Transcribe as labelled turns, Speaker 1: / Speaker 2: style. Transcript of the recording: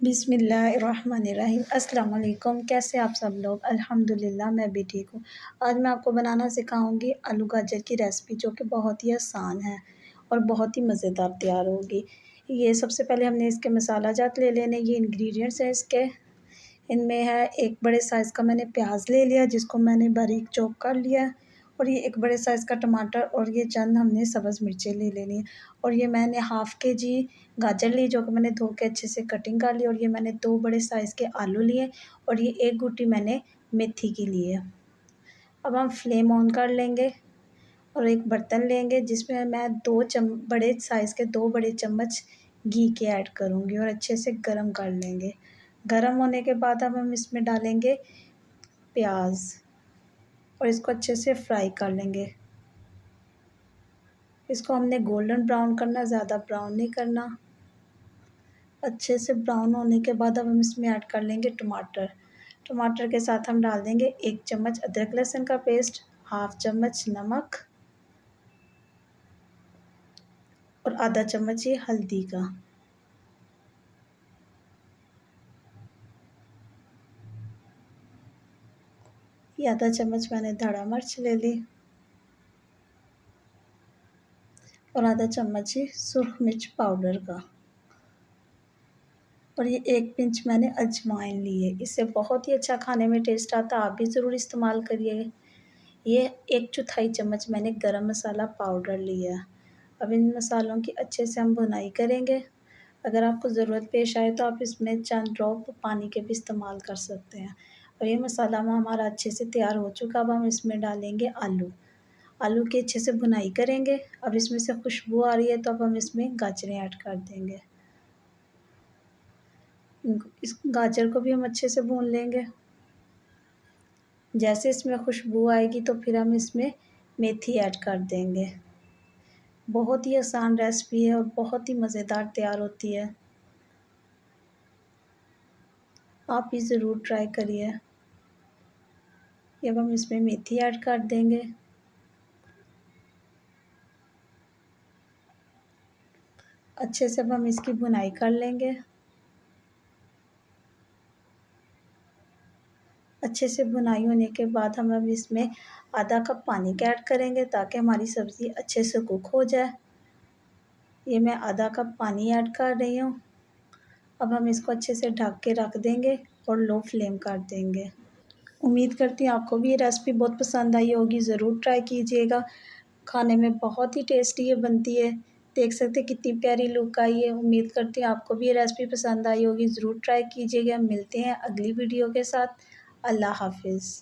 Speaker 1: बिस्मिल्लाहिर्रहमानिर्रहीम। अस्सलाम वालेकुम। कैसे आप सब लोग? अल्हम्दुलिल्लाह मैं भी ठीक हूँ। आज मैं आपको बनाना सिखाऊंगी आलू गाजर की रेसिपी, जो कि बहुत ही आसान है और बहुत ही मज़ेदार तैयार होगी। ये सबसे पहले हमने इसके मसाला जात ले लेने। ये इंग्रेडिएंट्स हैं इसके। इनमें है एक बड़े साइज़ का मैंने प्याज ले लिया, जिसको मैंने बारीक चॉप कर लिया। और ये एक बड़े साइज़ का टमाटर, और ये चंद हमने सब्ज़ मिर्चें ले लेनी है। और ये मैंने हाफ़ के जी गाजर ली, जो कि मैंने धो के अच्छे से कटिंग कर ली। और ये मैंने 2 बड़े साइज़ के आलू लिए, और ये 1 गुट्टी मैंने मेथी की ली है। अब हम फ्लेम ऑन कर लेंगे और एक बर्तन लेंगे, जिसमें मैं 2 बड़े साइज़ के 2 बड़े चम्मच घी के ऐड करूँगी और अच्छे से गरम कर लेंगे। गरम होने के बाद अब हम इसमें डालेंगे प्याज़ और इसको अच्छे से फ्राई कर लेंगे। इसको हमने गोल्डन ब्राउन करना, ज़्यादा ब्राउन नहीं करना। अच्छे से ब्राउन होने के बाद अब हम इसमें ऐड कर लेंगे टमाटर। टमाटर के साथ हम डाल देंगे 1 चम्मच अदरक लहसुन का पेस्ट, हाफ़ चम्मच नमक और आधा चम्मच ये हल्दी का। ये आधा चम्मच मैंने धड़ा मिर्च ले ली और आधा चम्मच ही सुरख मिर्च पाउडर का। और ये 1 पिंच मैंने अजवाइन ली है। इससे बहुत ही अच्छा खाने में टेस्ट आता है, आप भी ज़रूर इस्तेमाल करिए। ये 1/4 चम्मच मैंने गरम मसाला पाउडर लिया है। अब इन मसालों की अच्छे से हम भुनाई करेंगे। अगर आपको ज़रूरत पेश आए तो आप इसमें चंद ड्रॉप पानी के भी इस्तेमाल कर सकते हैं। और ये मसाला हमारा अच्छे से तैयार हो चुका। अब हम इसमें डालेंगे आलू। आलू की अच्छे से भुनाई करेंगे। अब इसमें से खुशबू आ रही है, तो अब हम इसमें गाजरें ऐड कर देंगे। इस गाजर को भी हम अच्छे से भून लेंगे। जैसे इसमें खुशबू आएगी तो फिर हम इसमें मेथी ऐड कर देंगे। बहुत ही आसान रेसिपी है और बहुत ही मज़ेदार तैयार होती है। आप भी ज़रूर ट्राई करिए। अब हम इसमें मेथी ऐड कर देंगे। अच्छे से अब हम इसकी भुनाई कर लेंगे। अच्छे से भुनाई होने के बाद हम अब इसमें आधा कप पानी का ऐड करेंगे, ताकि हमारी सब्ज़ी अच्छे से कुक हो जाए। ये मैं आधा कप पानी ऐड कर रही हूँ। अब हम इसको अच्छे से ढक के रख देंगे और लो फ्लेम कर देंगे। उम्मीद करती हूँ आपको भी ये रेसिपी बहुत पसंद आई होगी। ज़रूर ट्राई कीजिएगा। खाने में बहुत ही टेस्टी ये बनती है। देख सकते हैं कितनी प्यारी लुक आई है। उम्मीद करती हूँ आपको भी ये रेसिपी पसंद आई होगी। ज़रूर ट्राई कीजिएगा। मिलते हैं अगली वीडियो के साथ। अल्लाह हाफ़िज़।